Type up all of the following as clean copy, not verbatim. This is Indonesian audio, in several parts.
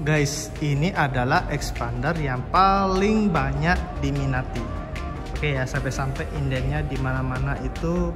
Guys, ini adalah expander yang paling banyak diminati. Oke ya, sampai-sampai indennya di mana-mana itu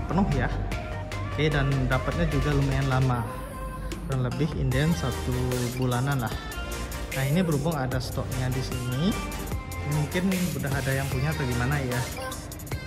penuh ya. Oke, dan dapatnya juga lumayan lama, kurang lebih inden 1 bulanan lah. Nah, ini berhubung ada stoknya di sini, ini mungkin udah ada yang punya atau gimana ya.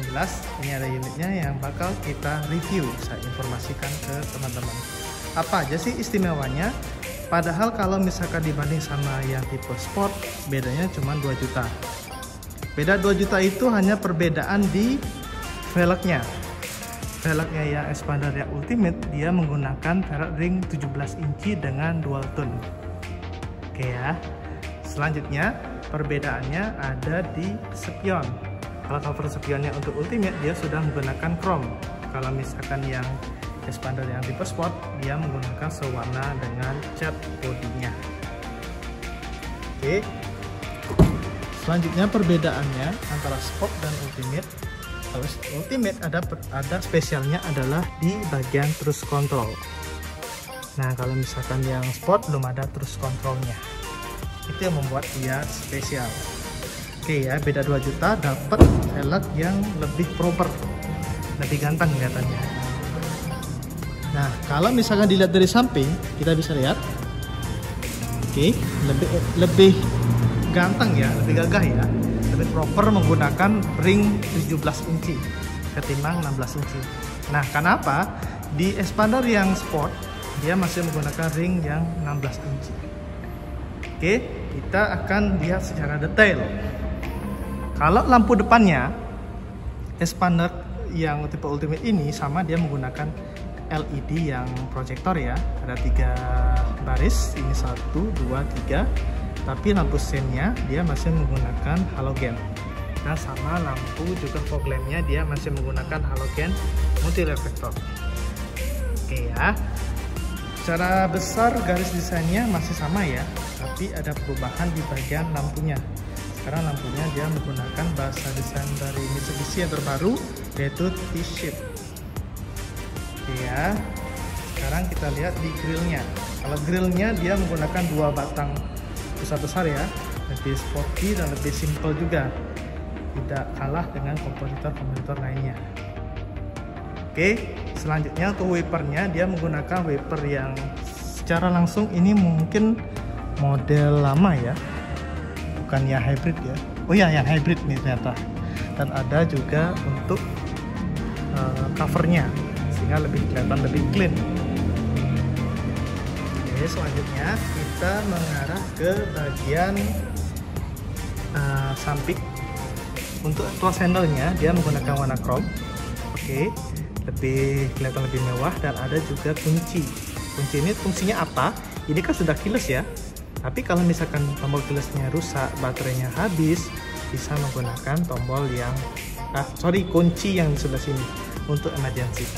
Yang jelas ini ada unitnya yang bakal kita review, saya informasikan ke teman-teman. Apa aja sih istimewanya? Padahal kalau misalkan dibanding sama yang tipe sport, bedanya cuma 2 juta. Beda 2 juta itu hanya perbedaan di velgnya. Velgnya yang expander yang ultimate, dia menggunakan velg ring 17 inci dengan dual tone. Oke ya. Selanjutnya perbedaannya ada di spion. Kalau cover spionnya untuk ultimate, dia sudah menggunakan chrome. Kalau misalkan yang expander yang tipe sport, dia menggunakan sewarna dengan cat bodinya. Oke. Selanjutnya perbedaannya antara sport dan ultimate. Kalau ultimate ada spesialnya adalah di bagian cruise control. Nah, kalau misalkan yang sport belum ada cruise controlnya. Itu yang membuat dia spesial. Oke ya, beda 2 juta dapat velg yang lebih proper, lebih ganteng kelihatannya. Nah, kalau misalkan dilihat dari samping, kita bisa lihat, oke, lebih ganteng ya, lebih gagah ya, lebih proper menggunakan ring 17 inci ketimbang 16 inci. Nah, kenapa? Di expander yang sport, dia masih menggunakan ring yang 16 inci. Oke, kita akan lihat secara detail. Kalau lampu depannya, expander yang tipe ultimate ini sama, dia menggunakan LED yang proyektor ya, ada 3 baris, ini 1, 2, 3. Tapi lampu sennya dia masih menggunakan halogen. Nah, sama lampu juga fog lampnya dia masih menggunakan halogen multi reflektor. Oke ya, secara besar garis desainnya masih sama ya, tapi ada perubahan di bagian lampunya. Sekarang lampunya dia menggunakan bahasa desain dari Mitsubishi yang terbaru, yaitu T-shape. Oke ya, sekarang kita lihat di grillnya. Kalau grillnya dia menggunakan 2 batang besar ya, lebih sporty dan lebih simple juga, tidak kalah dengan kompetitor lainnya. Oke, selanjutnya untuk wipernya, dia menggunakan wiper yang secara langsung ini mungkin model lama ya, bukan yang hybrid ya. Oh ya, yang hybrid nih ternyata. Dan ada juga untuk covernya, sehingga lebih kelihatan lebih clean. Oke, selanjutnya kita mengarah ke bagian samping. Untuk tuas handle-nya dia menggunakan warna chrome. Oke, lebih kelihatan lebih mewah, dan ada juga kunci. Kunci ini fungsinya apa? Ini kan sudah keyless ya. Tapi kalau misalkan tombol keylessnya rusak, baterainya habis, bisa menggunakan tombol yang kunci yang di sebelah sini untuk emergency.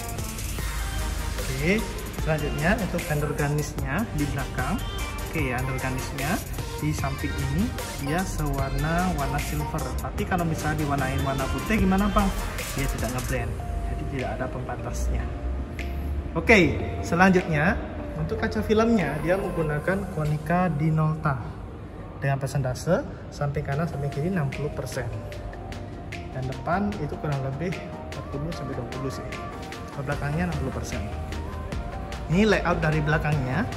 Oke, selanjutnya untuk handle garnisnya di belakang. Oke ya, handle garnisnya di samping ini dia warna silver. Tapi kalau misalnya diwarnain warna putih gimana bang? Dia tidak ngeblend, jadi tidak ada pembatasnya. Oke, selanjutnya untuk kaca filmnya dia menggunakan Konica Dinolta dengan persentase samping kanan samping kiri 60%. Dan depan itu kurang lebih 40-20 sih. Ke belakangnya 60%. Ini layout dari belakangnya.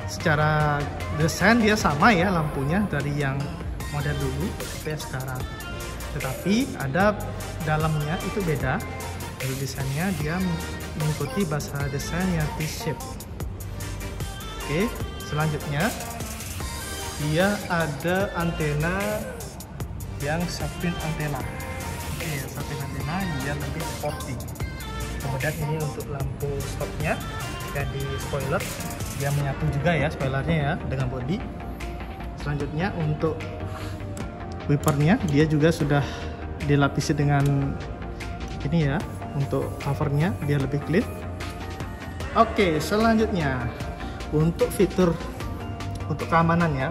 Secara desain dia sama ya, lampunya dari yang model dulu sampai sekarang. Tetapi ada dalamnya itu beda. Dari desainnya dia mengikuti bahasa desain yang T-shape. Oke, selanjutnya dia ada antena yang sapin antena. Oke, sapin antena dia lebih sporty. Kemudian ini untuk lampu stopnya ya, di spoiler dia menyatu juga ya spoilernya ya dengan body. Selanjutnya untuk wipernya dia juga sudah dilapisi dengan ini ya, untuk covernya biar lebih clean. Oke, selanjutnya untuk fitur untuk keamanan ya,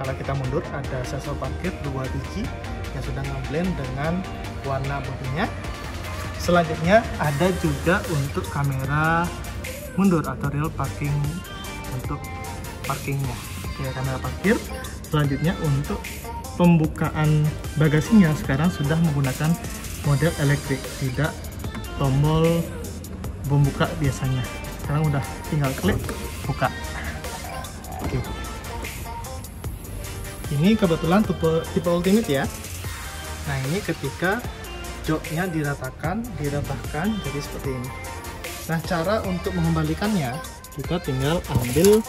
kalau kita mundur ada sensor parkir 2 biji yang sudah ngeblend dengan warna bodinya. Selanjutnya ada juga untuk kamera mundur atau real parking untuk parkingnya. Oke, kamera parkir. Selanjutnya untuk pembukaan bagasinya sekarang sudah menggunakan model elektrik, tidak tombol pembuka biasanya. Sekarang udah tinggal klik buka. Oke. Ini kebetulan tipe Ultimate ya. Nah, ini ketika joknya direbahkan jadi seperti ini. Nah, cara untuk mengembalikannya kita tinggal ambil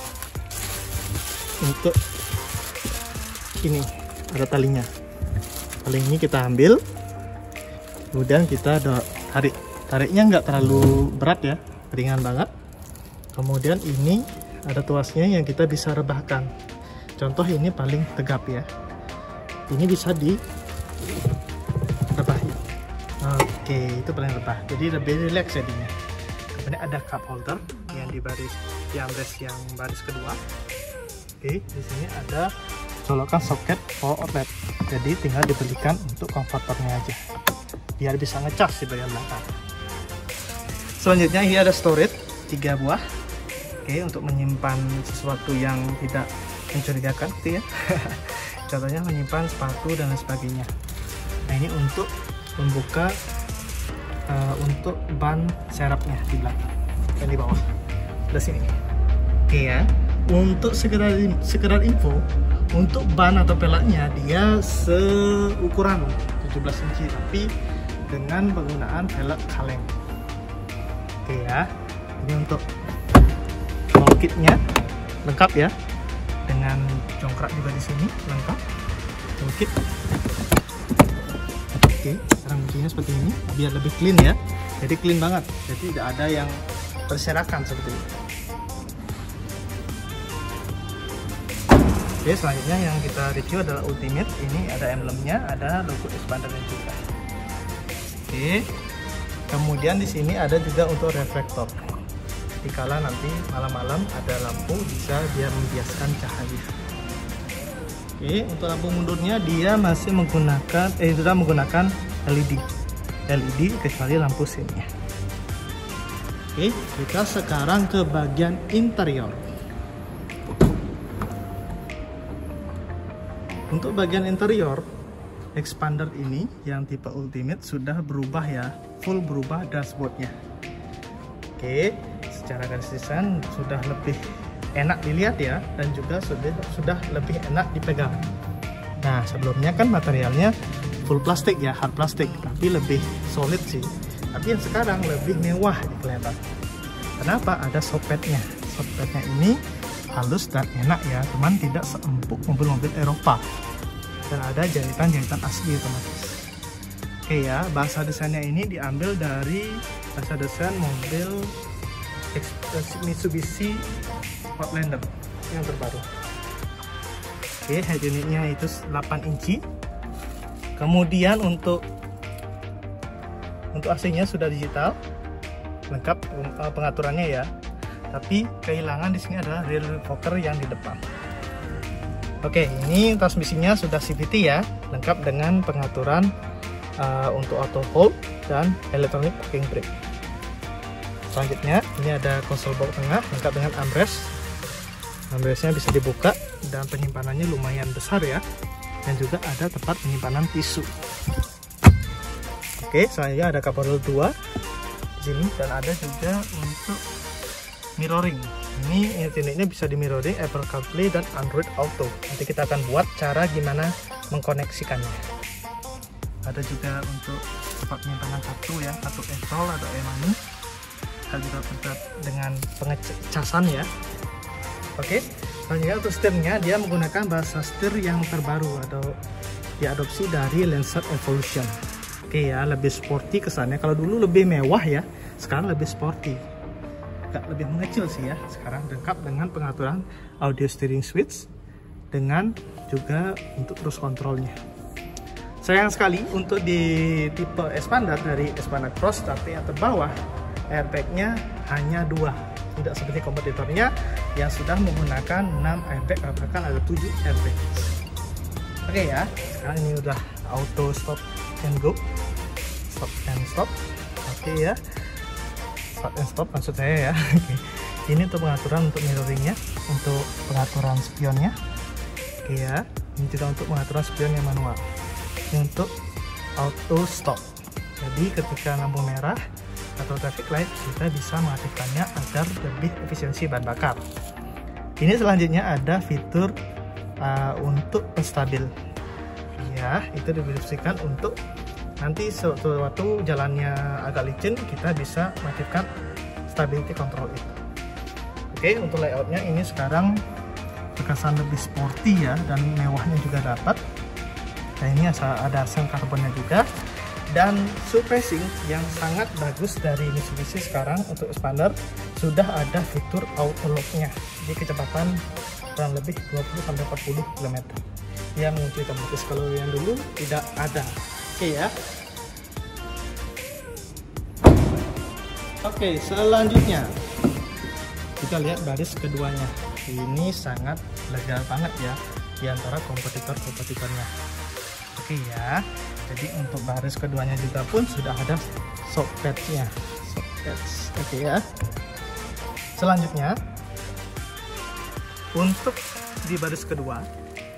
untuk ini, ada talinya. Tali ini kita ambil, kemudian kita tarik. Tariknya nggak terlalu berat ya, ringan banget. Kemudian ini ada tuasnya yang kita bisa rebahkan. Contoh ini paling tegap ya. Ini bisa direbahin. Oke, itu paling rebah. Jadi lebih rileks jadinya. Kemudian ada cup holder yang di armrest yang baris kedua. Oke, di sini ada colokan soket power outlet. Jadi tinggal dibelikan untuk konverternya aja, biar bisa ngecas di bagian belakang. Selanjutnya ini ada storage 3 buah. Oke, untuk menyimpan sesuatu yang tidak mencurigakan gitu ya. Contohnya menyimpan sepatu dan lain sebagainya. Nah, ini untuk membuka untuk ban serepnya di belakang dan di bawah di sini. Oke ya, untuk sekedar info, untuk ban atau peleknya dia seukuran 17 inci tapi dengan penggunaan pelek kaleng. Oke ya, ini untuk tool kitnya lengkap ya, dengan congkrak juga di sini lengkap tool kit. Oke, sekarang kuncinya seperti ini biar lebih clean ya. Jadi clean banget, jadi tidak ada yang berserakan seperti ini. Oke, selanjutnya yang kita review adalah Ultimate. Ini ada emblemnya, ada logo expandernya juga. Oke, kemudian di sini ada juga untuk reflektor. Dikala nanti malam-malam ada lampu, bisa dia membiaskan cahaya. Oke, untuk lampu mundurnya dia masih sudah menggunakan LED kecuali lampu sini. Oke, kita sekarang ke bagian interior. Untuk bagian interior expander ini yang tipe Ultimate sudah berubah ya, full berubah dashboardnya. Oke, secara garis desain sudah lebih enak dilihat ya, dan juga sudah lebih enak dipegang. Nah, sebelumnya kan materialnya full plastik ya, hard plastik, tapi lebih solid sih. Tapi yang sekarang lebih mewah kelihatan. Kenapa? Ada softpadnya. Softpadnya ini halus dan enak ya, cuman tidak seempuk mobil-mobil Eropa. Dan ada jahitan-jahitan asli otomatis. Oke ya, bahasa desainnya ini diambil dari bahasa desain mobil Mitsubishi Outlander yang terbaru. Oke, head unitnya itu 8 inci. Kemudian untuk AC-nya sudah digital, lengkap pengaturannya ya. Tapi kehilangan di sini adalah rear spoiler yang di depan. Oke, ini transmisinya sudah CVT ya, lengkap dengan pengaturan untuk auto hold dan electronic parking brake. Selanjutnya ini ada konsol box tengah lengkap dengan armrest. Armrestnya bisa dibuka dan penyimpanannya lumayan besar ya, dan juga ada tempat penyimpanan tisu. Oke, selanjutnya ada cup holder 2 di sini, dan ada juga untuk mirroring. Ini unitnya bisa di mirroring Apple CarPlay dan Android Auto. Nanti kita akan buat cara gimana mengkoneksikannya. Ada juga untuk tempat penyimpanan kartu ya, kartu e-tol atau e-money. Kita juga terdapat dengan pengecasan ya. Oke, selanjutnya untuk setirnya dia menggunakan bahasa setir yang terbaru atau diadopsi dari Lancer Evolution. Oke ya, lebih sporty kesannya. Kalau dulu lebih mewah ya, sekarang lebih sporty. Agak lebih mengecil sih ya. Sekarang lengkap dengan pengaturan audio steering switch dengan juga untuk cruise controlnya. Sayang sekali untuk di tipe expander dari Expander Cross, tapi yang terbawah airbagnya hanya 2, tidak seperti kompetitornya yang sudah menggunakan 6 airbag, bahkan ada 7 airbag. Oke ya, sekarang ini udah auto stop and go, stop and stop. Oke ya, stop and stop maksud saya ya. Oke. Ini untuk pengaturan untuk mirroringnya, untuk pengaturan spionnya. Oke ya, ini juga untuk pengaturan spion yang manual. Ini untuk auto stop. Jadi ketika lampu merah atau traffic light, kita bisa mengaktifkannya agar lebih efisiensi bahan bakar. Ini selanjutnya ada fitur untuk penstabil. Ya, itu difungsikan untuk nanti sewaktu jalannya agak licin, kita bisa mengaktifkan stability control itu. Oke, untuk layoutnya ini sekarang terkesan lebih sporty ya, dan mewahnya juga dapat. Nah, ini ada seng karbonnya juga, dan suppressing yang sangat bagus dari Mitsubishi sekarang untuk expander sudah ada fitur auto lock-nya di kecepatan kurang lebih 20-40 km yang mengunci otomatis. Kalau yang dulu tidak ada. Oke ya. Oke, selanjutnya kita lihat baris keduanya. Ini sangat lega banget ya di antara kompetitornya. Oke ya. Jadi untuk baris keduanya juga pun sudah ada shock pads-nya. Oke ya. Selanjutnya untuk di baris kedua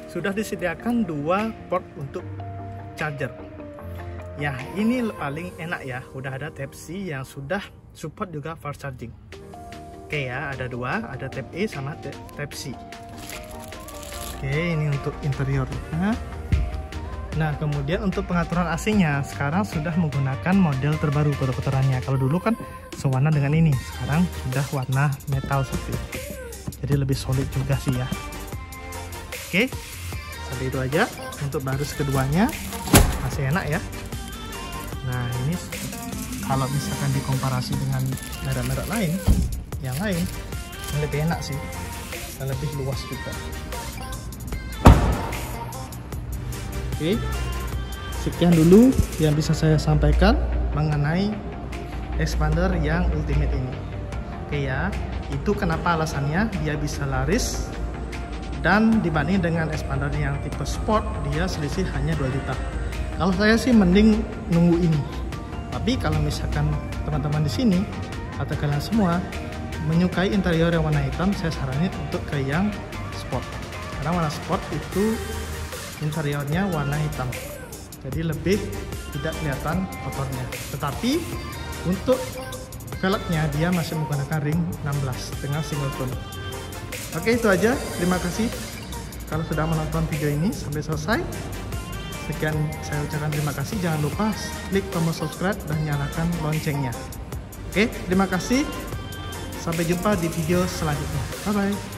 sudah disediakan 2 port untuk charger. Ya, ini paling enak ya. Udah ada Type-C yang sudah support juga fast charging. Oke ya, ada 2, ada Type-A sama Type-C. Oke, ini untuk interiornya. Nah, kemudian untuk pengaturan AC-nya sekarang sudah menggunakan model terbaru kotor-kotorannya. Kalau dulu kan sewarna dengan ini, sekarang sudah warna metal seperti itu. Jadi lebih solid juga sih ya. Oke, sampai itu aja untuk baris keduanya. Masih enak ya. Nah, ini kalau misalkan dikomparasi dengan merek-merek lain, yang lain lebih enak sih, dan lebih luas juga. Oke, sekian dulu yang bisa saya sampaikan mengenai expander yang ultimate ini. Oke ya, itu kenapa alasannya dia bisa laris, dan dibanding dengan expander yang tipe sport, dia selisih hanya 2 juta. Kalau saya sih mending nunggu ini. Tapi kalau misalkan teman-teman di sini atau kalian semua menyukai interior yang warna hitam, saya saranin untuk ke yang sport. Karena warna sport itu interiornya warna hitam, jadi lebih tidak kelihatan kotornya. Tetapi untuk velgnya dia masih menggunakan ring 16 dengan single tone. Oke, itu aja. Terima kasih kalau sudah menonton video ini sampai selesai. Sekian saya ucapkan terima kasih. Jangan lupa klik tombol subscribe dan nyalakan loncengnya. Oke, terima kasih. Sampai jumpa di video selanjutnya. Bye bye.